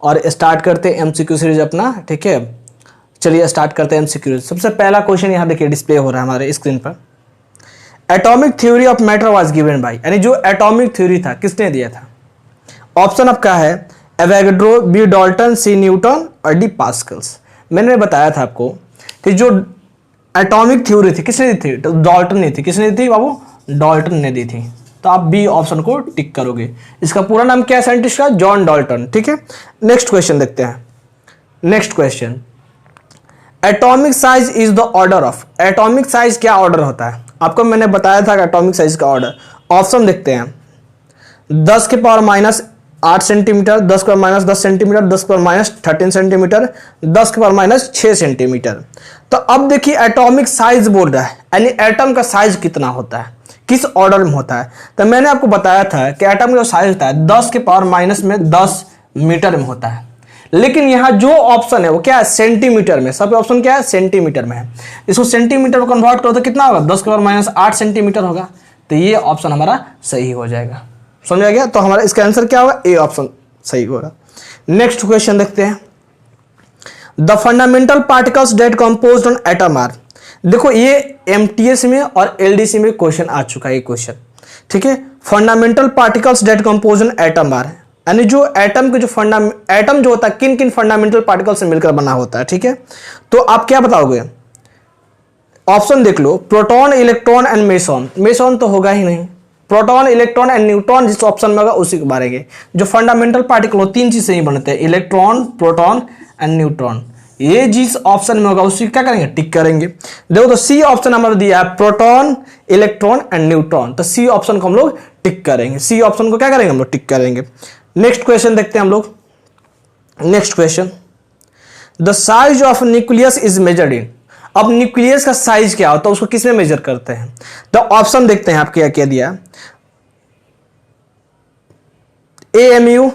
और स्टार्ट करते हैं एमसीक्यू सीरीज अपना। ठीक है, चलिए स्टार्ट करते हैं एमसीक्यू। सबसे पहला क्वेश्चन यहाँ देखिए डिस्प्ले हो रहा है हमारे स्क्रीन पर। Atomic theory of matter was given by, यानी जो एटॉमिक थ्योरी था किसने दिया था? ऑप्शन आपका है एवोगाड्रो, बी डाल्टन, सी न्यूटन और डी पास्कल्स। मैंने बताया था आपको कि जो एटॉमिक थ्योरी थी किसने दी थी? डाल्टन ने थी। किसने दी थी बाबू? डाल्टन ने दी थी। तो आप बी ऑप्शन को टिक करोगे। इसका पूरा नाम क्या है साइंटिस्ट का? John Dalton. ठीक है, नेक्स्ट क्वेश्चन देखते हैं। Next question, atomic size is the order of. Atomic size क्या ऑर्डर होता है? आपको मैंने बताया था कि एटॉमिक साइज का ऑर्डर। ऑप्शन देखते हैं, 10 के पावर माइनस 8 सेंटीमीटर, 10 के पावर माइनस 10 सेंटीमीटर, 10 के पावर माइनस 13 सेंटीमीटर, 10 के पावर माइनस 6 सेंटीमीटर। तो अब देखिए एटॉमिक साइज बोल रहा है, यानी एटम का साइज कितना होता है, किस ऑर्डर में होता है। तो मैंने आपको बताया था कि एटम का जो साइज होता है 10 के पावर माइनस में 10 मीटर में होता है। लेकिन यहाँ जो ऑप्शन है वो क्या है? सेंटीमीटर में। सब ऑप्शन क्या है? सेंटीमीटर में है। इसको सेंटीमीटर में कन्वर्ट करो तो कितना होगा? 10 के पावर माइनस 8 सेंटीमीटर होगा। तो ये ऑप्शन हमारा सही हो जाएगा। समझ गया? तो हमारा इसका आंसर क्या होगा? ए ऑप्शन सही होगा। नेक्स्ट क्वेश्चन देखते हैं, the fundamental particles that composed on atom are. देखो ये एमटीएस में और एलडीसी में क्वेश्चन आ चुका है ये क्वेश्चन। ठीक है, fundamental particles that composed on atom are, यानी जो एटम के जो एटम जो होता है किन किन फंडामेंटल पार्टिकल से मिलकर बना होता है। ठीक है, तो आप क्या बताओगे? ऑप्शन देख लो, proton, electron and meson. Meson तो होगा ही नहीं। प्रोटॉन, इलेक्ट्रॉन एंड न्यूट्रॉन जिस ऑप्शन में होगा उसी के बारे में। जो फंडामेंटल पार्टिकल हो तीन चीज से ही बनते हैं, इलेक्ट्रॉन, प्रोटॉन एंड न्यूट्रॉन। ये जिस ऑप्शन में होगा उसी क्या करेंगे? टिक करेंगे। देखो तो सी ऑप्शन हमारा दिया है प्रोटॉन, इलेक्ट्रॉन एंड न्यूट्रॉन। तो सी ऑप्शन को हम लोग टिक करेंगे। सी ऑप्शन को क्या करेंगे? हम लोग टिक करेंगे। नेक्स्ट क्वेश्चन देखते हैं हम लोग। Next question, the size of nucleus is measured in. अब न्यूक्लियस का साइज क्या होता है उसको किसमें मेजर करते हैं? तो ऑप्शन देखते हैं आप क्या क्या दिया। AMU,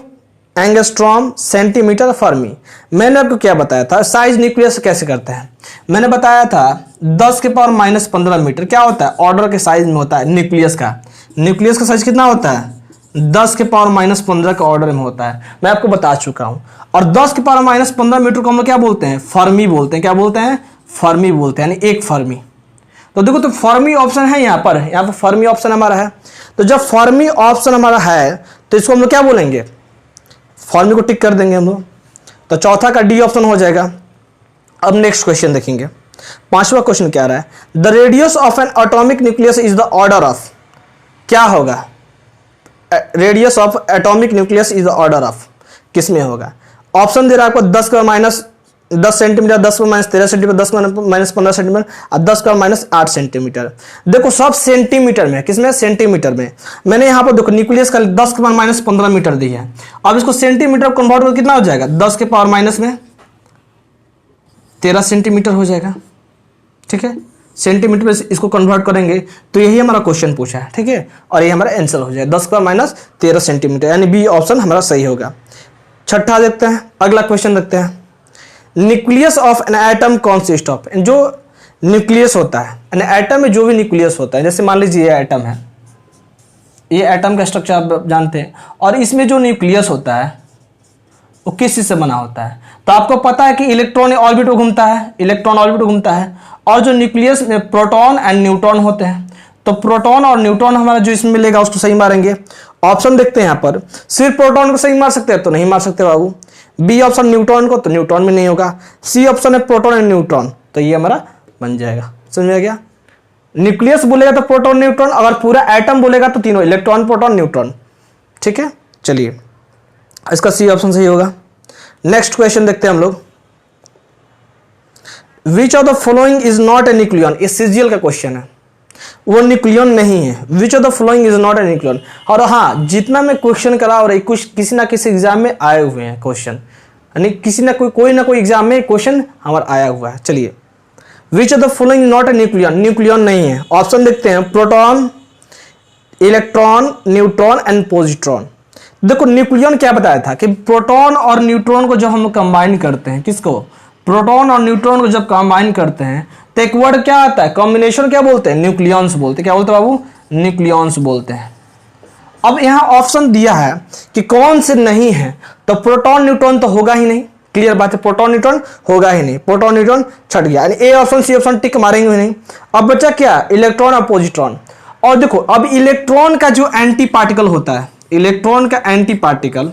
angstrom, centimetre, Fermi. मैंने आपको क्या बताया था साइज न्यूक्लियस कैसे करते हैं? मैंने बताया था 10 के पावर माइनस 15 मीटर क्या होता है? ऑर्डर के साइज में होता है न्यूक्लियस का। न्यूक्लियस का साइज कितना होता है? 10 के पावर माइनस 15 के ऑर्डर में होता है। मैं आपको बता चुका हूं। और 10 के पावर माइनस 15 मीटर को हम लोग क्या बोलते हैं? फर्मी बोलते हैं। क्या बोलते हैं? फर्मी बोलते हैं, यानी एक फर्मी। तो देखो तो फर्मी ऑप्शन है यहाँ पर फर्मी ऑप्शन हमारा है। तो जब फर्मी ऑप्शन हमारा है तो इसको हम लोग क्या बोलेंगे? फर्मी को टिक कर देंगे हम लोग। तो चौथा का डी ऑप्शन हो जाएगा। अब नेक्स्ट क्वेश्चन देखेंगे। पांचवा क्वेश्चन क्या रहा है? The radius of N atomic nucleus is the order of. क्या होगा? Radius of atomic nucleus is the order of किसमें होगा? ऑप्शन दे रहा है आपको 10 का माइनस 10 सेंटीमीटर, 10 का माइनस 13 सेंटीमीटर, 10 का माइनस 15 सेंटीमीटर और 10 का माइनस 8 सेंटीमीटर। देखो सब सेंटीमीटर में, किसमें? सेंटीमीटर में। मैंने यहाँ पर देखो न्यूक्लियस का 10 का माइनस 15 मीटर दिया है। अब इसको सेंटीमीटर कन्वर्ट करके कितना हो जाएगा? 10 के पावर माइनस में 13 सेंटीमीटर हो जाएगा। ठीक है, सेंटीमीटर में इसको कन्वर्ट करेंगे तो यही हमारा क्वेश्चन पूछा है। ठीक है, और ये हमारा आंसर हो जाएगा 10 का माइनस 13 सेंटीमीटर, यानी बी ऑप्शन हमारा सही होगा। छठा देखते हैं, अगला क्वेश्चन देखते हैं। Nucleus of an atom consist of. जो न्यूक्लियस होता है यानी एटम में जो भी न्यूक्लियस होता है, जैसे मान लीजिए ये एटम है, ये एटम का स्ट्रक्चर आप जानते हैं, और इसमें जो न्यूक्लियस होता है वो किस चीज से बना होता है? तो आपको पता है कि इलेक्ट्रॉन ऑर्बिट में घूमता है, इलेक्ट्रॉन ऑर्बिट में घूमता है, और जो न्यूक्लियस में प्रोटॉन एंड न्यूट्रॉन होते हैं। तो प्रोटॉन और न्यूट्रॉन हमारा जो इसमें मिलेगा उसको सही मारेंगे। ऑप्शन देखते हैं यहाँ पर, सिर्फ प्रोटॉन को सही मार सकते हैं? तो नहीं मार सकते बाबू। बी ऑप्शन न्यूट्रॉन को, तो न्यूट्रॉन में नहीं होगा। सी ऑप्शन है प्रोटॉन एंड न्यूट्रॉन, तो ये हमारा बन जाएगा। समझ में गया? न्यूक्लियस बोलेगा तो प्रोटॉन न्यूट्रॉन, अगर पूरा एटम बोलेगा तो तीनों इलेक्ट्रॉन, प्रोटॉन, न्यूट्रॉन। ठीक है, चलिए इसका सी ऑप्शन सही होगा। नेक्स्ट क्वेश्चन देखते हैं हम लोग। विच of the following is not a nucleon. ये सीजीएल का क्वेश्चन है, वो न्यूक्लियन नहीं है। Which of the following is not a nucleon. और हाँ, जितना मैं क्वेश्चन करा और कुछ किसी ना किसी एग्जाम में आए हुए हैं क्वेश्चन, यानी किसी ना कोई एग्जाम में क्वेश्चन हमारा आया हुआ है। चलिए, विच of the following not a nucleon. Nucleon नहीं है। ऑप्शन देखते हैं, proton, electron, neutron and positron. देखो न्यूक्लियन क्या बताया था कि प्रोटॉन और न्यूट्रॉन को जब हम कंबाइन करते हैं, किसको? प्रोटॉन और न्यूट्रॉन को जब कंबाइन करते हैं तो एक वर्ड क्या आता है? कॉम्बिनेशन क्या बोलते हैं? न्यूक्लियंस बोलते हैं। क्या बोलते हैं बाबू? न्यूक्लियंस बोलते हैं। अब यहाँ ऑप्शन दिया है कि कौन से नहीं है, तो प्रोटॉन न्यूट्रॉन तो होगा ही नहीं, क्लियर बात है, प्रोटॉन न्यूट्रॉन होगा ही नहीं, प्रोटॉन न्यूट्रॉन छट गया, यानी A option C option tick मारेंगे नहीं। अब बचा क्या, इलेक्ट्रॉन और पॉजिट्रॉन। और देखो अब इलेक्ट्रॉन का जो एंटी पार्टिकल होता है, इलेक्ट्रॉन का एंटी पार्टिकल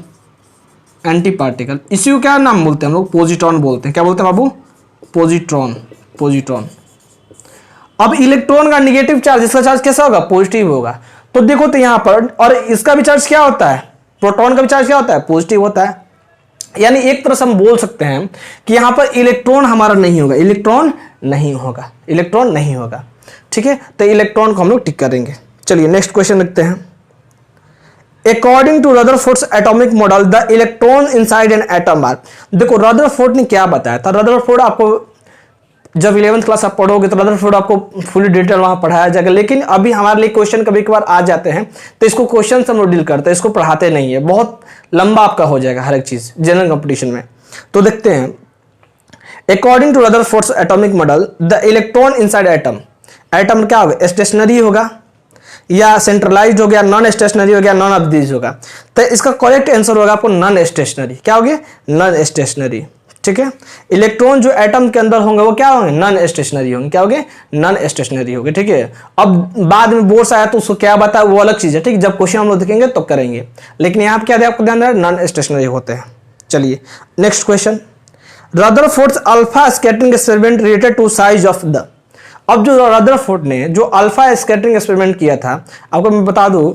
इसी को क्या नाम बोलते हैं हम लोग, पॉजिट्रॉन बोलते हैं। क्या बोलते हैं बाबू, पॉजिट्रॉन। अब इलेक्ट्रॉन का निगेटिव चार्ज, इसका चार्ज कैसा होगा, पॉजिटिव होगा। तो देखो तो यहां पर, और इसका भी चार्ज क्या होता है, प्रोटॉन का भी चार्ज क्या होता है, पॉजिटिव होता है। यानी एक तरह से हम बोल सकते हैं कि यहां पर इलेक्ट्रॉन हमारा नहीं होगा, इलेक्ट्रॉन नहीं होगा। ठीक है, तो इलेक्ट्रॉन को हम लोग टिक करेंगे। चलिए नेक्स्ट क्वेश्चन लिखते हैं। According to Rutherford's atomic model the electron inside an atom are. देखो रदरफोर्ड ने क्या बताया था, रदरफोर्ड आपको जब 11th क्लास आप पढ़ोगे तो रदरफोर्ड आपको फुली डिटेल वहां पढ़ाया जाएगा, लेकिन अभी हमारे लिए क्वेश्चन कभी कभार आ जाते हैं तो इसको क्वेश्चन हम लोग डील करते हैं, इसको पढ़ाते नहीं है, बहुत लंबा आपका हो जाएगा हर एक चीज जनरल कंपटीशन में। तो देखते हैं, according to Rutherford's atomic model the electron inside atom क्या होगा, स्टेशनरी होगा या सेंट्रलाइज्ड हो गया, नॉन स्टेशनरी हो गया, नॉन ऑफ दीज होगा। तो इसका करेक्ट आंसर होगा आपको नॉन स्टेशनरी। क्या होगी, नॉन स्टेशनरी। ठीक है, इलेक्ट्रॉन जो एटम के अंदर होंगे वो क्या होंगे, नॉन स्टेशनरी होंगे। क्या होंगे, नॉन स्टेशनरी होंगे। ठीक है, अब बाद में बोर्ड्स आया तो उसको क्या बताया वो अलग चीज है, ठीक है, जब क्वेश्चन हम लोग देखेंगे तो करेंगे, लेकिन यहाँ पे क्या आपको ध्यान रहे, नॉन स्टेशनरी होते हैं। चलिए next question, Rutherford's alpha scattering experiment related to size of the. अब जो रदरफोर्ड ने जो अल्फा स्कैटरिंग एक्सपेरिमेंट किया था, आपको मैं बता दूं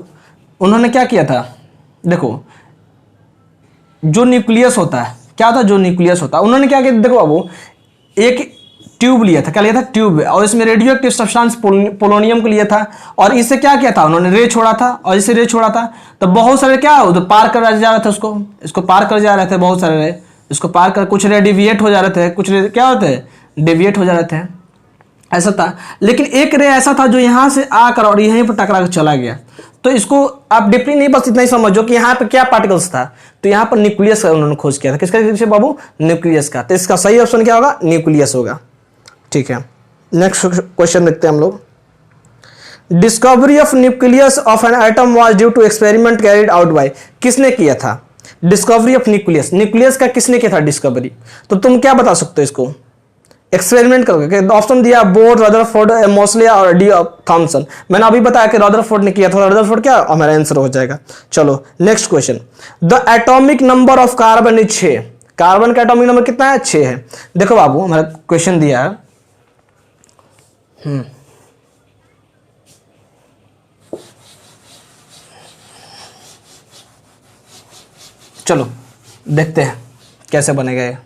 उन्होंने क्या किया था। देखो जो न्यूक्लियस होता है, क्या होता है, जो न्यूक्लियस होता है, उन्होंने क्या किया, देखो बाबू एक ट्यूब लिया था, क्या लिया था, ट्यूब, और इसमें रेडियो एक्टिव सब्सटेंस पोलोनियम को लिया था, और इससे क्या किया था उन्होंने, रे छोड़ा था, और इससे रे छोड़ा था तो बहुत सारे क्या हो, तो पार कर जा रहे थे इसको पार कर जा रहे थे, बहुत सारे रे इसको पार कर, कुछ रे डिविएट हो जा रहे थे, कुछ रे क्या होते हैं, डिविएट हो जा रहे थे, ऐसा था। लेकिन एक रे ऐसा था जो यहां से आकर और यहीं पर टकरा कर चला गया। तो इसको आप डीपली नहीं, बस इतना ही समझो कि यहाँ पे क्या पार्टिकल्स था, तो यहाँ पर न्यूक्लियस का उन्होंने खोज किया था। किसका बाबू, न्यूक्लियस का। तो इसका सही ऑप्शन क्या होगा, न्यूक्लियस होगा। ठीक है, नेक्स्ट क्वेश्चन देखते हैं हम लोग। Discovery of nucleus of an atom was due to experiment carried out by. किसने किया था डिस्कवरी ऑफ न्यूक्लियस का, किसने किया था डिस्कवरी, तो तुम क्या बता सकते हो इसको, एक्सपेरिमेंट करके। ऑप्शन दिया बोर, रदरफोर्ड, मोस्ले और डी थॉमसन। मैंने अभी बताया कि रदरफोर्ड ने किया था, रदरफोर्ड क्या हमारा आंसर हो जाएगा। चलो next question, the atomic number of carbon is 6। Carbon का एटॉमिक नंबर कितना है, 6 है। देखो बाबू हमारा क्वेश्चन दिया है, चलो देखते हैं कैसे बनेगा ये।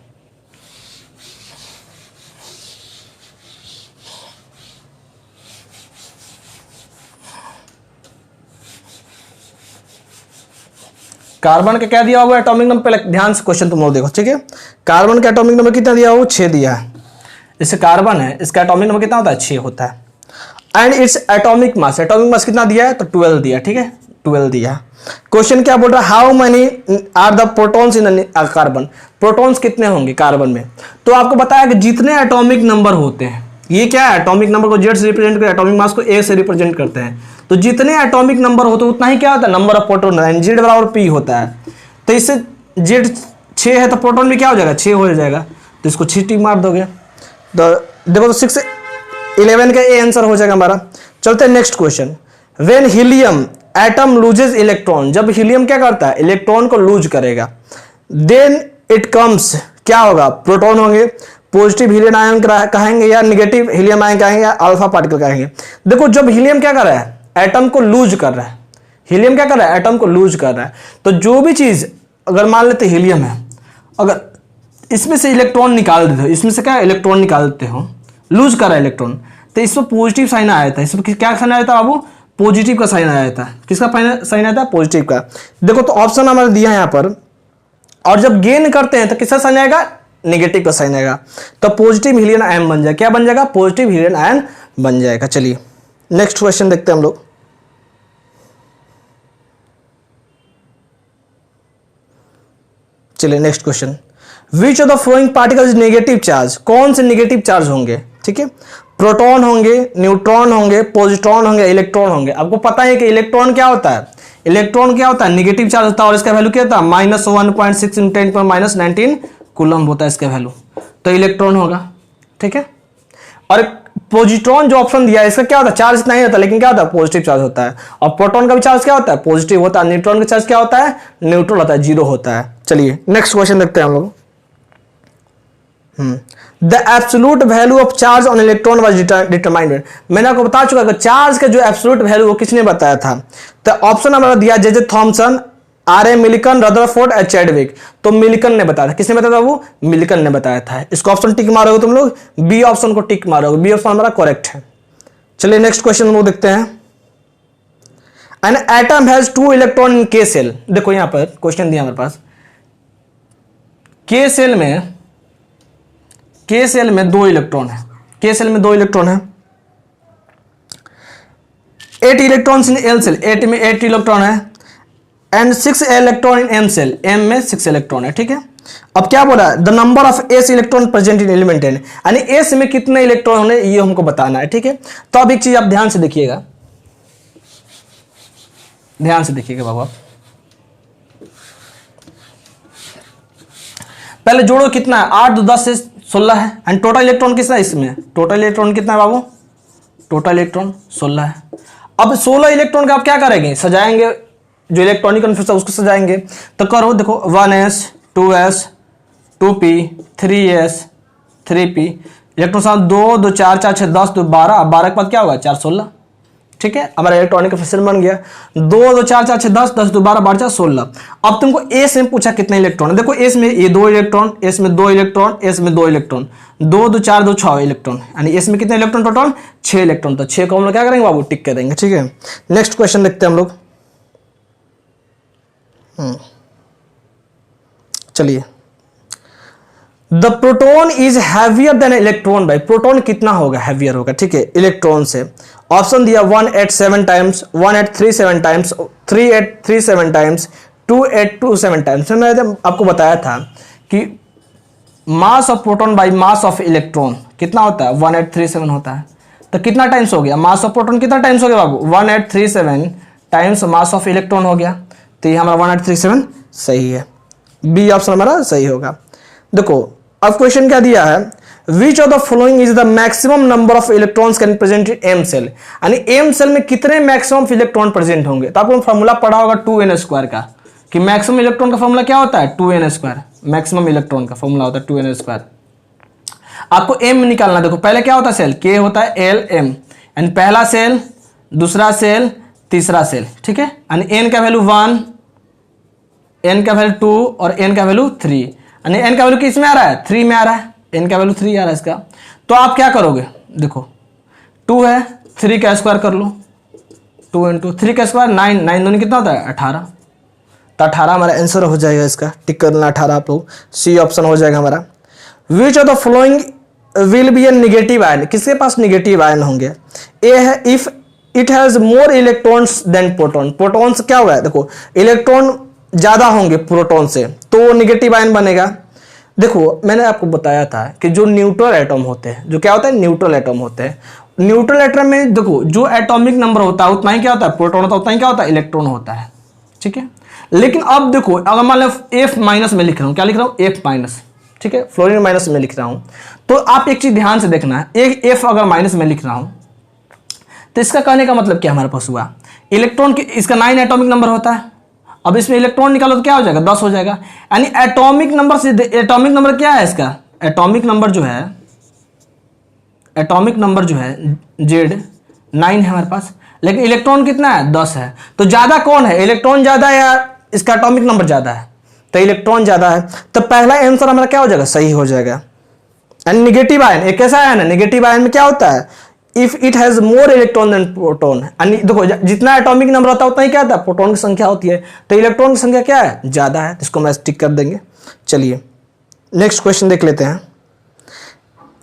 कार्बन का क्या दिया हुआ है एटॉमिक नंबर, पहले ध्यान से क्वेश्चन तुम लोग देखो, ठीक है। कार्बन का एटॉमिक नंबर कितना दिया हुआ, 6 दिया है। इससे कार्बन है, इसका एटॉमिक नंबर कितना होता है, 6 होता है। एंड इट्स एटॉमिक मास कितना दिया है, तो 12 दिया, ठीक है, 12 दिया। क्वेश्चन क्या बोल रहा है, how many are the protons in carbon, protons कितने होंगे कार्बन में। तो आपको बताया कि जितने एटॉमिक नंबर होते हैं, ये क्या है, एटॉमिक नंबर को जेड से रिप्रेजेंट करते हैं, एटॉमिक मास को ए से रिप्रेजेंट करते हैं। तो जितने एटॉमिक नंबर होते हैं उतना ही क्या होता है, नंबर ऑफ प्रोटॉन, जेड बराबर पी होता है। तो इससे जेड 6 है तो प्रोटॉन भी क्या हो जाएगा, 6 हो जाएगा, तो इसको 6 टिक मार दोगे। तो देखो तो 6 11 का ए आंसर हो जाएगा हमारा। चलते हैं next question, when helium atom loses electron, जब हीलियम क्या करता है, इलेक्ट्रॉन को लूज करेगा, देन इट कम्स, क्या होगा, प्रोटॉन होंगे, पॉजिटिव हीलियम आयन कहेंगे या नेगेटिव हीलियम आयन कहेंगे या अल्फा पार्टिकल कहेंगे। देखो जब हीलियम क्या कर रहा है, एटम को लूज कर रहा है, हीलियम क्या कर रहा है, एटम को लूज कर रहा है। तो जो भी चीज अगर मान लेते हीलियम है, अगर इसमें से इलेक्ट्रॉन निकाल देते हो, इसमें से क्या इलेक्ट्रॉन निकाल देते हो, लूज कर रहा है इलेक्ट्रॉन, तो इसमें पॉजिटिव साइन आया था। इसमें क्या साइन आया था बाबू, पॉजिटिव का साइन आया था। किसका साइन आया था, पॉजिटिव का। देखो तो ऑप्शन हमारा दिया है यहाँ पर, और जब गेन करते हैं तो किसका साइन आएगा, नेगेटिव का साइन आएगा। तो पॉजिटिव हीलियम आयन बन जाएगा, क्या बन जाएगा, पॉजिटिव हीलियम आयन बन जाएगा। चलिए नेक्स्ट क्वेश्चन देखते हैं हम लोग। चलिए next question, which of the following particles negative charge, कौन से नेगेटिव चार्ज होंगे, ठीक है, प्रोटॉन होंगे, न्यूट्रॉन होंगे, पॉजिट्रॉन होंगे, इलेक्ट्रॉन होंगे। आपको पता है कि इलेक्ट्रॉन क्या होता है, इलेक्ट्रॉन क्या होता है, निगेटिव चार्ज होता है, और इसका वैल्यू क्या होता है -1.6 × 10⁻19 कूलम होता है इसका वैल्यू, तो इलेक्ट्रॉन होगा। ठीक है, और पॉजिट्रॉन जो ऑप्शन दिया है इसका क्या होता है, चार्ज इतना ही होता है, लेकिन क्या होता है पॉजिटिव चार्ज होता है, और प्रोटॉन का भी चार्ज क्या होता है पॉजिटिव होता है, न्यूट्रॉन का चार्ज क्या होता है न्यूट्रल होता है, 0 होता है। चलिए नेक्स्ट क्वेश्चन देखते हैं हम लोग। The absolute value of charge on electron was determined. मैंने आपको बता चुका कि चार्ज का जो एब्सोल्यूट वैल्यू वो किसने बताया था, तो ऑप्शन हमारा दिया J Thomson, R.A. Milton, Rutherford, Chadwick. तो मिल्टन ने बताया था, किसने बताया था वो मिल्टन ने बताया था। इसको ऑप्शन टिक मारोगे तुम लोग, बी ऑप्शन को टिक मारोगे, बी ऑप्शन हमारा करेक्ट है। चलिए नेक्स्ट क्वेश्चन हम लोग देखते हैं। An atom has 2 electron in के सेल। देखो यहां पर क्वेश्चन दिया हमारे पास, के सेल में 2 इलेक्ट्रॉन है, के सेल में 2 इलेक्ट्रॉन है। 8 इलेक्ट्रॉन्स इन एल सेल, 8 में 8 इलेक्ट्रॉन है, and 6 electron in M shell, M में 6 इलेक्ट्रॉन है। ठीक है, अब क्या बोला, the number of S electron present in element N, यानी एस में कितने इलेक्ट्रॉन होने ये हमको बताना है। ठीक है, तो अब एक चीज आप ध्यान से देखिएगा, ध्यान से देखिएगा बाबा, पहले जोड़ो कितना है, 8 2 10 से 16 है, एंड टोटल इलेक्ट्रॉन कितना है इसमें, टोटल इलेक्ट्रॉन कितना है बाबू, टोटल इलेक्ट्रॉन 16 है। अब 16 इलेक्ट्रॉन का आप क्या करेंगे, सजाएंगे, जो इलेक्ट्रॉनिक कन्फ्यूजन उसको सजाएंगे। तो करो, देखो 1s 2s 2p 3s 3p, electron साथ 2 2 4 4 6 10 2 12, 12 के बाद क्या होगा 4 16। ठीक है, हमारा इलेक्ट्रॉनिक कन्फ्यूजन बन गया, 2 2 4 4 6 10 10 2 12 12 4 16। अब तुमको एस में पूछा कितने इलेक्ट्रॉन, देखो एस में ये 2 इलेक्ट्रॉन, एस में 2 इलेक्ट्रॉन, एस में 2 इलेक्ट्रॉन, 2 2 4 2 6 इलेक्ट्रॉन, यानी एस में कितने इलेक्ट्रॉन टोटल 6 इलेक्ट्रॉन। तो 6 को हम लोग क्या करेंगे बाबू, टिक कर देंगे। ठीक है, नेक्स्ट क्वेश्चन देखते हैं हम लोग। चलिए, the proton is heavier than electron भाई, प्रोटॉन कितना होगा, हैवियर होगा। ठीक है, इलेक्ट्रॉन से। ऑप्शन दिया 187 टाइम्स, 1837 टाइम्स, 3837 टाइम्स, 2827 टाइम्स। मैंने आपको बताया था कि mass of proton by mass of electron कितना होता है 1837 होता है। तो कितना टाइम्स हो गया, मास ऑफ प्रोटॉन कितना टाइम्स हो गया बाबू, 1837 टाइम्स मास ऑफ इलेक्ट्रॉन हो गया। तो ये हमारा 1837 सही है, बी ऑप्शन हमारा सही होगा। देखो अब क्वेश्चन क्या दिया है, which of the following is the maximum number of electrons can present in M shell, यानी एम सेल में कितने मैक्सिमम इलेक्ट्रॉन प्रेजेंट होंगे। तो आपको फॉर्मूला पढ़ा होगा 2n² का, कि मैक्सिमम इलेक्ट्रॉन का फॉर्मूला क्या होता है 2n², मैक्सिमम इलेक्ट्रॉन का फॉर्मूला होता है 2n²। आपको एम निकालना, देखो पहले क्या होता है सेल, के होता है एल एम, यानी पहला सेल, दूसरा सेल, तीसरा सेल। ठीक है, यानी एन का वैल्यू 1, एन का वैल्यू 2 और एन का वैल्यू 3, यानी एन का वैल्यू किस में आ रहा है 3 में आ रहा है, एन का वैल्यू 3 आ रहा है इसका। तो आप क्या करोगे, देखो 2 है, 3 का स्क्वायर कर लो, 2 × 3 का स्क्वायर 9, 9 दूनी कितना होता है 18। तो 18 हमारा आंसर हो जाएगा इसका, टिक करना 18 आप लोग, सी ऑप्शन हो जाएगा हमारा। Which of the following will be a negative ion, किसके पास निगेटिव आयन होंगे। ए है if it has more electrons than proton, proton से क्या हुआ है, देखो इलेक्ट्रॉन ज्यादा होंगे प्रोटॉन से तो नेगेटिव आयन बनेगा। देखो मैंने आपको बताया था कि जो न्यूट्रल एटम होते हैं, जो क्या होता है न्यूट्रल एटम होते हैं, न्यूट्रल एटम में देखो जो एटॉमिक नंबर होता है उतना ही क्या होता है प्रोटॉन होता है, उतना ही क्या होता है इलेक्ट्रॉन होता है। ठीक है, लेकिन अब देखो अगर मान लो F- में लिख रहा हूं, क्या लिख रहा हूं F-, ठीक है, फ्लोरीन माइनस में लिख रहा हूं, तो आप एक चीज ध्यान से देखना है, एक F अगर माइनस में लिख रहा हूं तो इसका कहने का मतलब क्या हमारे पास हुआ, इलेक्ट्रॉन की इसका 9 एटॉमिक नंबर होता है, अब इसमें इलेक्ट्रॉन निकालो तो क्या हो जाएगा 10 हो जाएगा, यानी एटॉमिक नंबर से, एटॉमिक नंबर क्या है इसका, एटॉमिक नंबर जो है Z 9 है हमारे पास, लेकिन इलेक्ट्रॉन कितना है 10 है। तो ज्यादा कौन है, इलेक्ट्रॉन ज्यादा है या इसका एटॉमिक नंबर ज्यादा है, तो इलेक्ट्रॉन ज्यादा है, तो पहला आंसर हमारा क्या हो जाएगा सही हो जाएगा। एंड नेगेटिव आयन एक कैसा आयन है, नेगेटिव आयन में क्या होता है if it has more electron than proton, देखो जितना एटॉमिक नंबर होता है उतना ही क्या होता है प्रोटॉन की संख्या होती है, तो इलेक्ट्रॉन की संख्या क्या है ज्यादा है, इसको हम टिक कर देंगे। चलिए नेक्स्ट क्वेश्चन देख लेते हैं।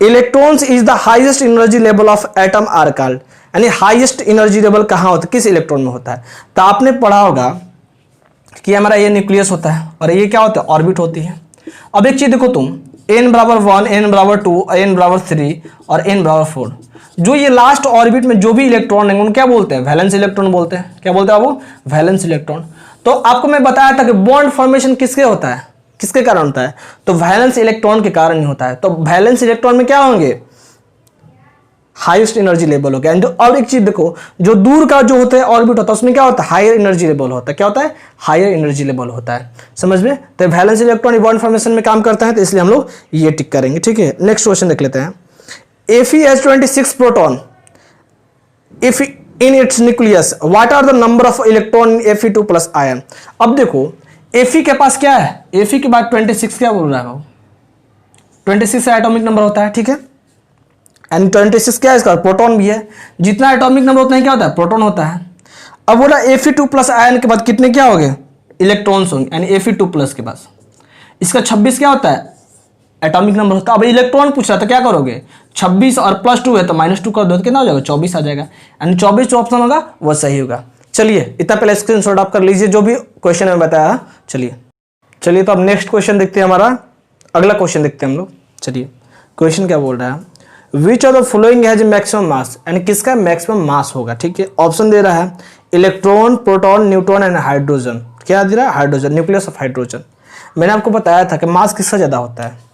Electrons is the highest energy level of atom are called, यानी हाईएस्ट एनर्जी लेवल कहां होता है, किस इलेक्ट्रॉन में होता है। तो आपने पढ़ा होगा कि हमारा ये न्यूक्लियस होता है और ये क्या होता है ऑर्बिट होती है। अब एक चीज देखो तुम n बराबर 1, n बराबर 2, n बराबर 3 और n बराबर 4। जो ये लास्ट ऑर्बिट में जो भी इलेक्ट्रॉन है उनको क्या बोलते हैं? वैलेंस इलेक्ट्रॉन बोलते हैं। क्या बोलते हैं वो? Valence electron. तो आपको मैं बताया था कि बॉन्ड फॉर्मेशन किसके होता है, किसके कारण होता है? तो वैलेंस इलेक्ट्रॉन के कारण ही होता है। तो वैलेंस इलेक्ट्रॉन में क्या होंगे? हाईएस्ट एनर्जी लेवल हो गया। और एक चीज देखो, जो दूर का जो होता है ऑर्बिट होता है उसमें क्या होता है? हायर एनर्जी लेवल होता है। क्या होता है? हायर एनर्जी लेवल होता है। समझ में? तो वैलेंस इलेक्ट्रॉन बॉन्ड फॉर्मेशन में काम करता है, तो इसलिए हम लोग ये टिक करेंगे। ठीक है, नेक्स्ट क्वेश्चन देख लेते हैं। Fe has 26 proton. If in its nucleus, what are the number of electron in Fe2 plus ion? अब देखो Fe के पास क्या है? Fe के बाद 26 क्या बोल रहा है? 26 एटॉमिक नंबर होता है। ठीक है, एंड 26 क्या है इसका? प्रोटॉन भी है। जितना एटॉमिक नंबर उतना ही क्या होता है? प्रोटॉन होता है। अब बोला Fe2 प्लस आयन के बाद कितने क्या हो गए? इलेक्ट्रॉन्स होंगे, यानी Fe2 प्लस के पास इसका 26 क्या होता है? एटॉमिक नंबर होता है। अब इलेक्ट्रॉन पूछ रहा था, क्या करोगे? 26 और +2 है तो -2 कर दो, कितना हो जाएगा? 24 आ जाएगा। यानी 24 जो ऑप्शन होगा वो सही होगा। चलिए इतना पहले स्क्रीनशॉट आप कर लीजिए जो भी क्वेश्चन में बताया। चलिए तो अब नेक्स्ट क्वेश्चन देखते हैं। हमारा अगला क्वेश्चन देखते हैं हम लोग। चलिए क्वेश्चन क्या बोल रहा है? Which of the following has maximum mass, यानी किसका मैक्सिमम मास होगा? ठीक है, ऑप्शन दे रहा है electron, proton, neutron and hydrogen. क्या दे रहा है? Hydrogen, nucleus of hydrogen. मैंने आपको बताया था कि मास किसका ज्यादा होता है?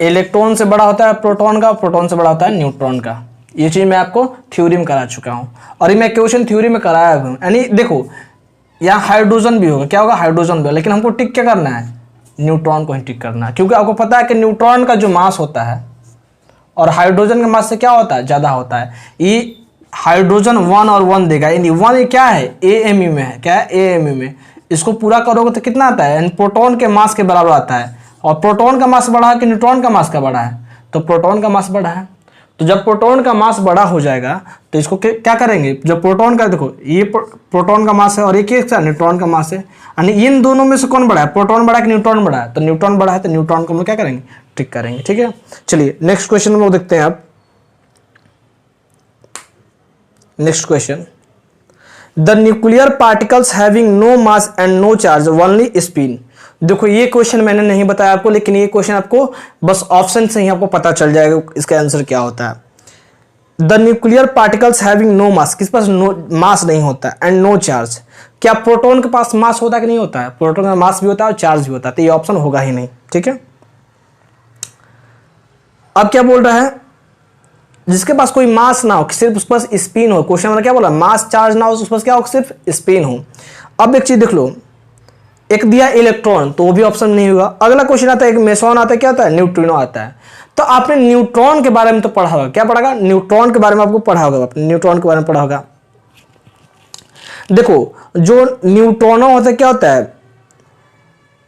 इलेक्ट्रॉन से बड़ा होता है प्रोटॉन का, प्रोटॉन से बड़ा होता है न्यूट्रॉन का। ये चीज मैं आपको थ्योरी में करा चुका हूं और ये मैं क्वेश्चन थ्योरी में कराया हूं। यानी देखो यहाँ हाइड्रोजन भी होगा, क्या होगा? हाइड्रोजन भी होगा, लेकिन हमको टिक क्या करना है? न्यूट्रॉन को ही टिक करना है, क्योंकि आपको पता है कि न्यूट्रॉन का जो मास होता है और हाइड्रोजन के मास से क्या होता है? ज्यादा होता है। ये हाइड्रोजन 1 और 1 देगा, यानी 1 क्या है? AMU में है। क्या है? AMU में। इसको पूरा करोगे तो कितना आता है? यानी प्रोटॉन के मास के बराबर आता है। और प्रोटॉन का मास बड़ा है कि न्यूट्रॉन का मास का बड़ा है? तो प्रोटॉन का मास बड़ा है। तो जब प्रोटॉन का मास बड़ा हो जाएगा तो इसको क्या करेंगे? जब प्रोटॉन का, देखो ये प्रोटॉन का मास है और एक न्यूट्रॉन का मास है, यानी इन दोनों में से कौन बड़ा है? प्रोटॉन बड़ा है कि न्यूट्रॉन बड़ा है? तो न्यूट्रॉन बड़ा है, तो न्यूट्रॉन को हम क्या करेंगे? टिक करेंगे। ठीक है, चलिए नेक्स्ट क्वेश्चन हम लोग देखते हैं। आप next question, the nuclear particles having no mass and no charge only spin. देखो ये क्वेश्चन मैंने नहीं बताया आपको, लेकिन ये क्वेश्चन आपको बस ऑप्शन से ही आपको पता चल जाएगा इसका आंसर क्या होता है। The nuclear particles having no mass, किस पास नो मास नहीं होता एंड नो चार्ज। क्या प्रोटॉन के पास मास होता है कि नहीं होता है? प्रोटॉन का मास भी होता है और चार्ज भी होता है, तो ये ऑप्शन होगा ही नहीं। ठीक है, अब क्या बोल रहा है? जिसके पास कोई मास ना हो, सिर्फ उसके पास स्पिन हो। क्वेश्चन में क्या बोला? मास चार्ज ना हो, उसके पास क्या हो? सिर्फ स्पिन हो। अब एक चीज देख लो, एक दिया इलेक्ट्रॉन, तो वो भी ऑप्शन नहीं होगा। अगला क्वेश्चन आता है, एक मेसॉन आता है, क्या आता है? न्यूट्रिनो आता है। तो आपने न्यूट्रॉन के बारे में तो पढ़ा होगा। क्या पढ़ा? न्यूट्रॉन के बारे में आपको पढ़ा होगा, आपने न्यूट्रॉन के बारे में पढ़ा होगा। देखो जो न्यूट्रॉनो होता है क्या होता है?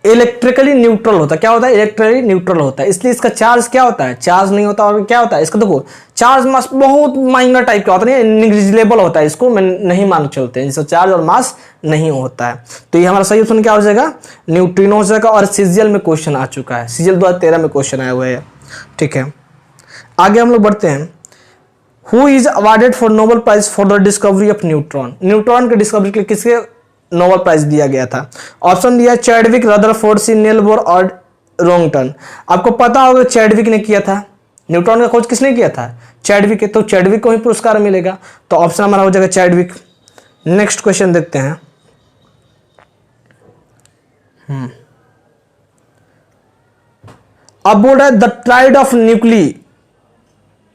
इलेक्ट्रिकली न्यूट्रल होता है। क्या होता है? इलेक्ट्रिकली न्यूट्रल होता है, इसलिए इसका चार्ज क्या होता है? चार्ज नहीं होता। और क्या होता है इसका? देखो चार्ज मास बहुत माइनर टाइप का होता है, निग्लिजिबल होता है, इसको मैं नहीं मान चलते हैं, जिसका चार्ज और मास नहीं होता है। तो ये हमारा सही ऑप्शन क्या हो जाएगा? न्यूट्रिनो हो जाएगा। और सीजीएल में क्वेश्चन आ चुका है, सीजीएल 2013 में क्वेश्चन आया हुआ है। ठीक है, आगे हम लोग बढ़ते हैं। Who is awarded for Nobel prize for the discovery of neutron. Neutron के डिस्कवरी के लिए किसके नोबेल प्राइज दिया गया था? ऑप्शन दिया चैडविक, रदरफोर्ड, सी, नील बोर और रोंगटन। आपको पता होगा चैडविक ने किया था। न्यूट्रॉन का खोज किसने किया था? चैडविक। तो चैडविक को ही पुरस्कार मिलेगा, तो ऑप्शन हमारा हो जाएगा चैडविक। नेक्स्ट क्वेश्चन देखते हैं। अब बोल रहा है the type of nuclei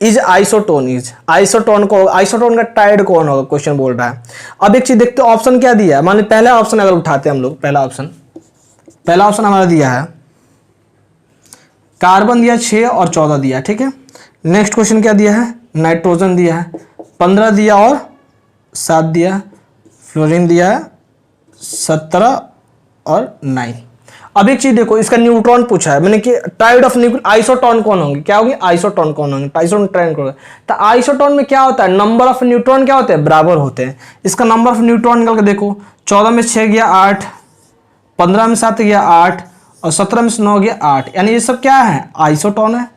is isotone. Isotone का टाइड कौन होगा? क्वेश्चन बोल रहा है। अब एक चीज देखते हैं, ऑप्शन क्या दिया है। मान ली पहला ऑप्शन अगर उठाते हैं हम लोग, पहला ऑप्शन हमारा दिया है कार्बन दिया 6 और 14 दिया। ठीक है, नेक्स्ट क्वेश्चन क्या दिया है? नाइट्रोजन दिया है 15 दिया और 7 दिया, फ्लोरीन दिया है 17 और 9। अब एक चीज देखो, इसका न्यूट्रॉन पूछा है मैंने कि टाइड ऑफ न्यूक्लियर आइसोटोन कौन होंगे? क्या होगी? आइसोटोन कौन होंगे? आइसोटोन कौन? तो आइसोटोन में क्या होता है? नंबर ऑफ न्यूट्रॉन क्या होते हैं? बराबर होते हैं। इसका नंबर ऑफ न्यूट्रॉन निकल के देखो, 14 में 6 गया 8, 15 में 7 गया 8 और 17 में 9 गया 8। यानी ये सब क्या है? आइसोटोन है।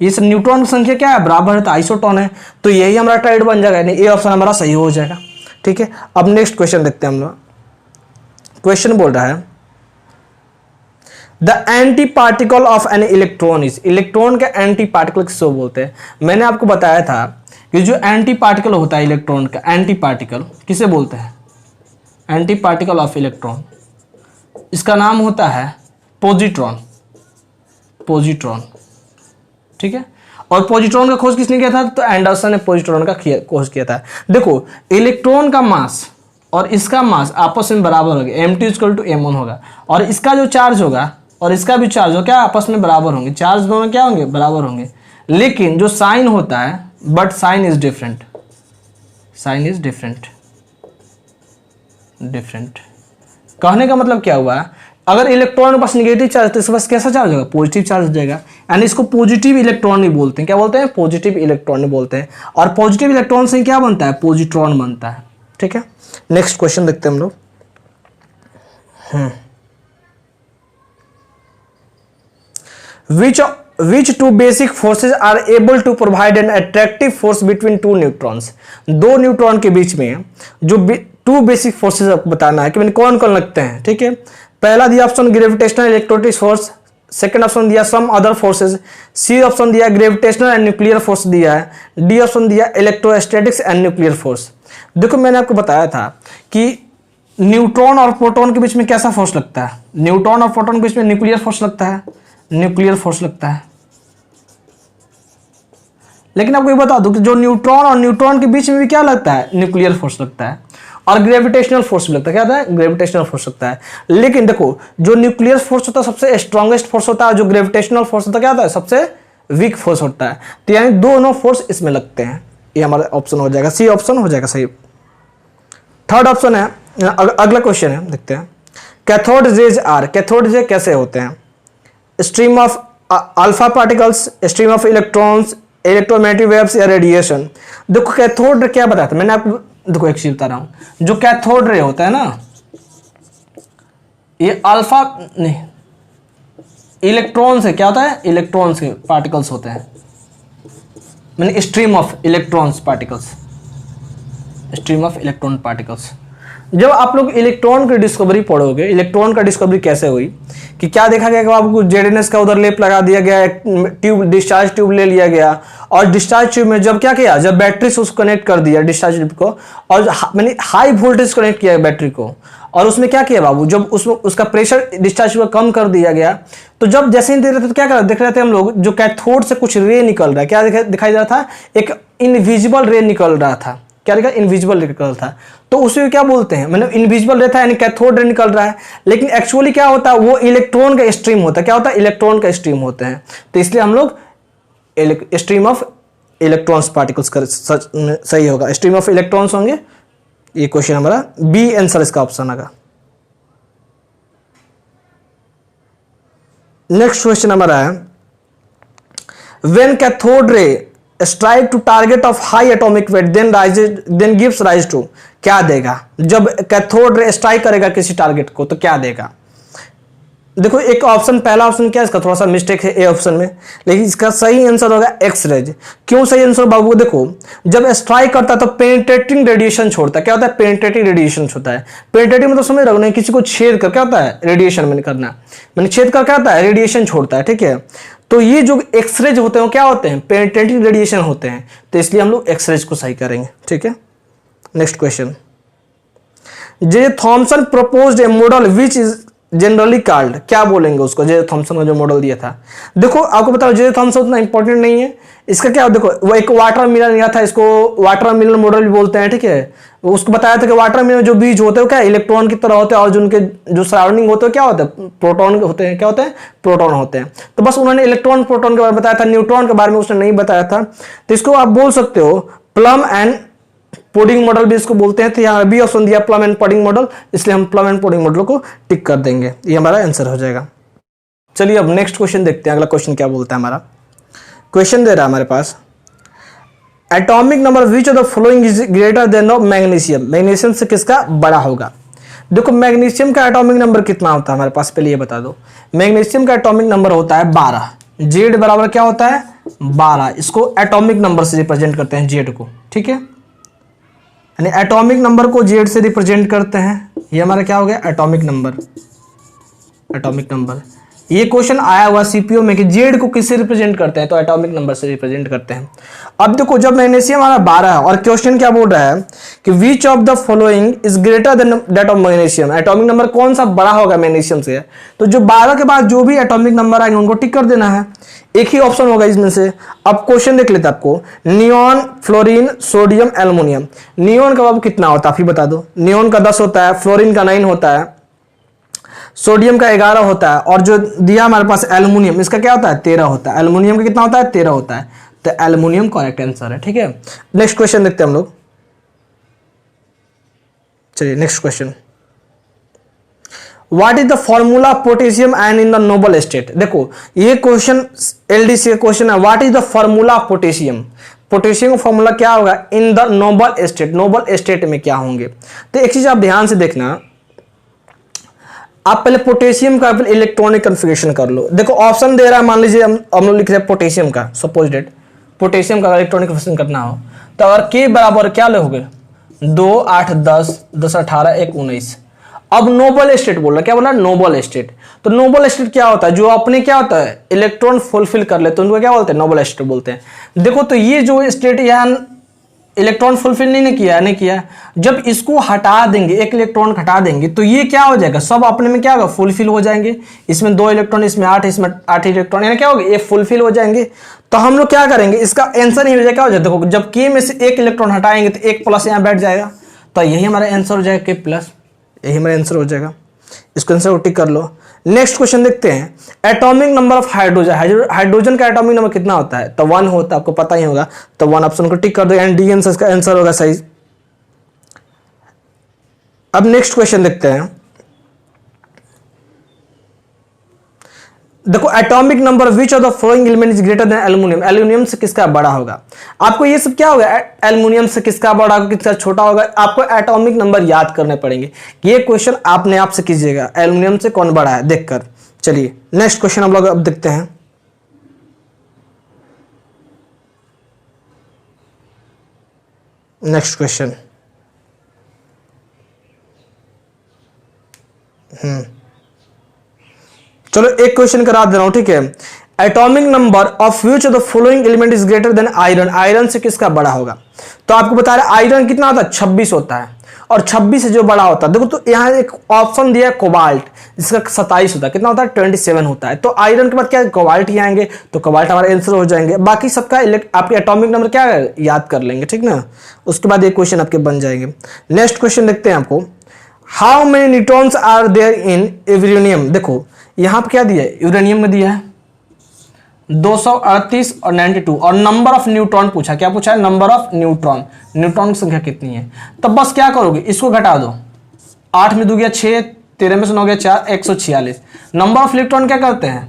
ये सब न्यूट्रॉन की संख्या क्या है? बराबर है, तो आइसोटोन है। तो यही हमारा टाइड बन जाएगा, यानी ये ऑप्शन हमारा सही हो जाएगा। ठीक है, अब नेक्स्ट क्वेश्चन देखते हैं हम लोग। क्वेश्चन बोल रहा है the anti particle of an electron is, electron का एंटी पार्टिकल किसको बोलते हैं? मैंने आपको बताया था कि जो एंटी पार्टिकल होता है इलेक्ट्रॉन का, एंटी पार्टिकल किसे बोलते हैं? एंटी पार्टिकल ऑफ इलेक्ट्रॉन, इसका नाम होता है पॉजिट्रॉन, पॉजिट्रॉन, ठीक है। और पॉजिट्रॉन का खोज किसने किया था? तो एंडरसन ने पॉजिट्रॉन का खोज किया था। देखो इलेक्ट्रॉन का मास और इसका मास आपस में बराबर होगा, m2 = m1 होगा, और इसका जो चार्ज होगा और इसका भी चार्ज हो क्या आपस में बराबर होंगे, चार्ज दोनों क्या होंगे? बराबर होंगे। लेकिन जो साइन होता है, but sign is different, sign is different, different. कहने का मतलब क्या हुआ? अगर इलेक्ट्रॉन के पास निगेटिव चार्ज तो इसके पास कैसा चार्ज होगा? पॉजिटिव चार्ज हो जाएगा, यानी इसको पॉजिटिव इलेक्ट्रॉन ही बोलते हैं। क्या बोलते हैं? पॉजिटिव इलेक्ट्रॉन ही बोलते हैं। और पॉजिटिव इलेक्ट्रॉन से क्या बनता है? पॉजिट्रॉन बनता है, ठीक है। नेक्स्ट क्वेश्चन देखते हैं हम लोग। Which two basic forces are able to provide an attractive force between two neutrons? दो न्यूट्रॉन के बीच में जो टू बेसिक फोर्सेज आपको बताना है कि मैंने कौन कौन लगते हैं, ठीक है। पहला दिया option gravitational electrostatic force, second option दिया some other forces, C option दिया ग्रेविटेशनल एंड न्यूक्लियर फोर्स दिया है, डी ऑप्शन दिया इलेक्ट्रोस्टैटिक्स एंड न्यूक्लियर फोर्स। देखो मैंने आपको बताया था कि न्यूट्रॉन और प्रोटॉन के बीच में कैसा फोर्स लगता है? न्यूट्रॉन और प्रोटॉन के बीच में न्यूक्लियर फोर्स लगता है, न्यूक्लियर फोर्स लगता है। लेकिन आपको ये बता दूं कि जो न्यूट्रॉन और न्यूट्रॉन के बीच में भी क्या लगता है? न्यूक्लियर फोर्स लगता है, और ग्रेविटेशनल फोर्स भी लगता है। क्या होता है? ग्रेविटेशनल फोर्स लगता है। लेकिन देखो जो न्यूक्लियर फोर्स होता है सबसे स्ट्रॉन्गेस्ट फोर्स होता है, जो ग्रेविटेशनल फोर्स होता है क्या होता है? सबसे वीक फोर्स होता है। तो यानी दोनों फोर्स इसमें लगते हैं। ये हमारा ऑप्शन हो जाएगा, सी ऑप्शन हो जाएगा सही। थर्ड ऑप्शन है, अगला क्वेश्चन है, देखते हैं। Cathode rays are, cathode ray कैसे होते हैं? Stream of alpha particles, stream of electrons, electromagnetic waves या रेडिएशन। देखो कैथोड रे क्या बताया था मैंने आपको, देखो एक चीज बता रहा हूं, जो कैथोड रे होता है ना, ये अल्फा नहीं, इलेक्ट्रॉन से क्या होता है? इलेक्ट्रॉन के पार्टिकल्स होते हैं, मैंने stream of electrons particles, stream of electron particles. जब आप लोग इलेक्ट्रॉन की डिस्कवरी पढ़ोगे, इलेक्ट्रॉन का डिस्कवरी कैसे हुई कि क्या देखा गया कि आपको जेडीएनएस का उधर लेप लगा दिया गया, ट्यूब डिस्चार्ज ट्यूब ले लिया गया, और डिस्चार्ज ट्यूब में जब क्या किया, जब बैटरी से उसको कनेक्ट कर दिया डिस्चार्ज ट्यूब को, और मैंने हाई वोल्टेज कनेक्ट किया बैटरी को, और उसमें क्या किया बाबू, जब उसमें उसका प्रेशर डिस्चार्ज ट्यूब कम कर दिया गया, तो जब जैसे ही दे रहे थे तो क्या कर देख रहे थे हम लोग, जो कैथोड से कुछ रे निकल रहा है, क्या दिखाई दे रहा था? एक इनविजिबल रे निकल रहा था। क्या लिखा? इनविजिबल निकल था। तो उसे क्या बोलते हैं? मतलब इनविजिबल रहता है यानी कैथोड रे निकल रहा है, लेकिन एक्चुअली क्या होता है? वो इलेक्ट्रॉन का स्ट्रीम होता है। क्या होता है? इलेक्ट्रॉन का स्ट्रीम होते हैं। तो इसलिए हम लोग स्ट्रीम ऑफ इलेक्ट्रॉन्स पार्टिकल्स कर सही होगा, स्ट्रीम ऑफ इलेक्ट्रॉन्स होंगे। ये क्वेश्चन हमारा बी आंसर इसका ऑप्शन आएगा। नेक्स्ट क्वेश्चन हमारा है, when cathode ray strike to target of high atomic weight then gives rise to, क्या देगा? जब कैथोड रे स्ट्राइक करेगा किसी टारगेट को तो क्या देगा? देखो एक ऑप्शन, पहला ऑप्शन क्या है इसका थोड़ा सा मिस्टेक है ए ऑप्शन में, लेकिन इसका सही आंसर होगा एक्स रेज। क्यों सही आंसर बाबू? देखो जब स्ट्राइक करता है तो पेनिट्रेटिंग रेडिएशन छोड़ता है। क्या होता है? पेनिट्रेटिंग रेडिएशन होता है। पेनिट्रेटिंग मतलब समझ रहे हो, किसी को छेद कर क्या होता है? रेडिएशन मैंने करना, मैंने छेद कर क्या होता है? रेडिएशन छोड़ता है, ठीक है। तो ये जो एक्सरेज होते हैं क्या होते हैं? पेनिट्रेटिंग रेडिएशन होते हैं। तो इसलिए हम लोग एक्सरेज को सही करेंगे, ठीक है। Next question, J Thomson proposed A model which is generally called, क्या बोलेंगे उसको? जे थॉमसन का जो मॉडल दिया था, देखो आपको बताओ जे थॉमसन उतना इंपॉर्टेंट नहीं है। इसका क्या, देखो वो एक वाटर मिलर दिया था, इसको वाटर मिलर मॉडल भी बोलते हैं, ठीक है। उसको बताया था कि वाटर मिलर जो बीज होते हैं क्या इलेक्ट्रॉन की तरह होते हैं, और जो उनके जो सराउंडिंग होते हैं क्या होते हैं? प्रोटॉन होते हैं। क्या होते हैं? प्रोटॉन होते हैं। तो बस उन्होंने इलेक्ट्रॉन प्रोटॉन के बारे में बताया था, न्यूट्रॉन के बारे में उसने नहीं बताया था। तो इसको आप बोल सकते हो प्लम एंड पुडिंग मॉडल भी इसको बोलते हैं। तो यहाँ बी ऑप्शन दिया प्लम एंड पुडिंग मॉडल, इसलिए हम प्लम एंड पुडिंग मॉडल को टिक कर देंगे, ये हमारा आंसर हो जाएगा। चलिए अब नेक्स्ट क्वेश्चन देखते हैं, अगला क्वेश्चन क्या बोलता है हमारा। क्वेश्चन दे रहा है हमारे पास, atomic number which of the following is greater than of magnesium, magnesium से किसका बड़ा होगा? देखो मैग्नीशियम का एटॉमिक नंबर कितना होता है हमारे पास, पहले ये बता दो। मैग्नीशियम का एटॉमिक नंबर होता है 12, जेड बराबर क्या होता है? 12। इसको एटॉमिक नंबर से रिप्रेजेंट करते हैं जेड को, ठीक है, यानी एटॉमिक नंबर को जेड से रिप्रेजेंट करते हैं। ये हमारा क्या हो गया? Atomic number, atomic number. ये क्वेश्चन आया हुआ सीपीओ में कि जेड को किससे रिप्रेजेंट करते हैं, तो एटॉमिक नंबर से रिप्रेजेंट करते हैं। अब देखो जब मैग्नीशियम हमारा 12 है और क्वेश्चन क्या बोल रहा है कि विच of the following is greater then that of magnesium, atomic number कौन सा बड़ा होगा मैग्नीशियम से, तो जो 12 के बाद जो भी एटॉमिक नंबर आएंगे उनको टिक कर देना है, एक ही ऑप्शन होगा इसमें से। अब क्वेश्चन देख लेते हैं आपको, neon, fluorine, sodium, aluminium. Neon का बाबू कितना होता है आप ही बता दो। नियॉन का 10 होता है, फ्लोरीन का 9 होता है, सोडियम का 11 होता है, और जो दिया हमारे पास एल्युमिनियम, इसका क्या होता है 13 होता है। एल्युमिनियम का कितना होता है 13 होता है, तो एल्युमिनियम करेक्ट आंसर है। ठीक है, नेक्स्ट क्वेश्चन देखते हैं हम लोग। चलिए next question, what is the formula potassium ion in the noble state. देखो ये क्वेश्चन एलडीसी का क्वेश्चन है, what is the formula of potassium, potassium का फॉर्मूला क्या होगा in the noble state, noble state में क्या होंगे। तो एक चीज आप ध्यान से देखना, आप पहले पोटेशियम का इलेक्ट्रॉनिक कन्फिगरेशन कर लो। देखो ऑप्शन दे रहा है, मान लीजिए हम लोग लिख रहे हैं पोटेशियम का, सपोज डेट पोटेशियम का इलेक्ट्रॉनिक कन्फिगरेशन करना हो, तो अगर के बराबर क्या लोगे 2 8 10 10 18 1 19। अब नोबल स्टेट बोल रहा, क्या बोला नोबल स्टेट। तो नोबल स्टेट क्या होता है, जो अपने क्या होता है इलेक्ट्रॉन फुलफिल कर लेते हैं उनको क्या बोलते हैं नोबल स्टेट बोलते हैं। देखो तो ये जो स्टेट यहाँ इलेक्ट्रॉन फुलफिल नहीं किया, जब इसको हटा देंगे, एक इलेक्ट्रॉन हटा देंगे, तो ये क्या हो जाएगा सब अपने में क्या होगा फुलफिल हो जाएंगे। इसमें 2 इलेक्ट्रॉन, इसमें 8, इसमें 8 इलेक्ट्रॉन, यानी क्या होगा ये फुलफिल हो जाएंगे। तो हम लोग क्या करेंगे, इसका आंसर नहीं हो जाएगा, क्या हो जाएगा, देखो जब के में से एक इलेक्ट्रॉन हटाएंगे तो एक प्लस यहाँ बैठ जाएगा, तो यही हमारा आंसर हो जाएगा के प्लस, यही हमारा आंसर हो जाएगा। इसको आंसर को टिक कर लो। नेक्स्ट क्वेश्चन देखते हैं, atomic number of hydrogen, hydrogen का एटॉमिक नंबर कितना होता है, तो 1 होता है, आपको पता ही होगा, तो 1 ऑप्शन को टिक कर दो, एंड डी आंसर का आंसर होगा सही। अब नेक्स्ट क्वेश्चन देखते हैं, देखो atomic number which of the following element is greater then aluminium, aluminium से किसका बड़ा होगा। आपको ये सब क्या होगा, एल्युमिनियम से किसका बड़ा होगा किसका छोटा होगा, आपको एटॉमिक नंबर याद करने पड़ेंगे। ये क्वेश्चन आपने आप से कीजिएगा, एल्युमिनियम से कौन बड़ा है देखकर। चलिए नेक्स्ट क्वेश्चन हम लोग अब देखते हैं। नेक्स्ट क्वेश्चन, चलो एक क्वेश्चन करा दे रहा हूं, ठीक है। Atomic number of which of the following element is greater then iron, iron से किसका बड़ा होगा। तो आपको बता रहा है आयरन कितना होता है 26 होता है, और 26 से जो बड़ा होता है, देखो तो यहाँ एक ऑप्शन दिया है कोबाल्ट, जिसका 27 होता है, कितना होता है 27 होता है। तो आयरन के बाद क्या कोबाल्ट ही आएंगे, तो कोबाल्ट हमारे आंसर हो जाएंगे। बाकी सबका आपके एटॉमिक नंबर क्या है याद कर लेंगे, ठीक ना। उसके बाद एक क्वेश्चन आपके बन जाएंगे। नेक्स्ट क्वेश्चन देखते हैं आपको, how many neutrons are there in uranium. देखो यहाँ पे क्या दिया है यूरेनियम में दिया है 238 और 92, और नंबर ऑफ न्यूट्रॉन पूछा, क्या पूछा है नंबर ऑफ न्यूट्रॉन, न्यूट्रॉन की संख्या कितनी है। तब बस क्या करोगे इसको घटा दो, 8 में 2 गया 6, 13 में से 9 गया 4, 146। नंबर ऑफ इलेक्ट्रॉन क्या करते हैं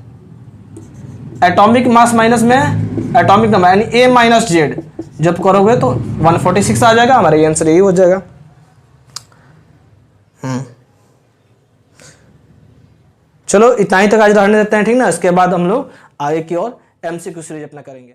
एटॉमिक मास माइनस में एटॉमिक नंबर, यानी ए माइनस जेड, जब करोगे तो 146 आ जाएगा, हमारा आंसर यही हो जाएगा। चलो इतना ही तक आज रहने देते हैं, ठीक ना। इसके बाद हम लोग आगे की ओर एमसीक्यू सीरीज अपना करेंगे।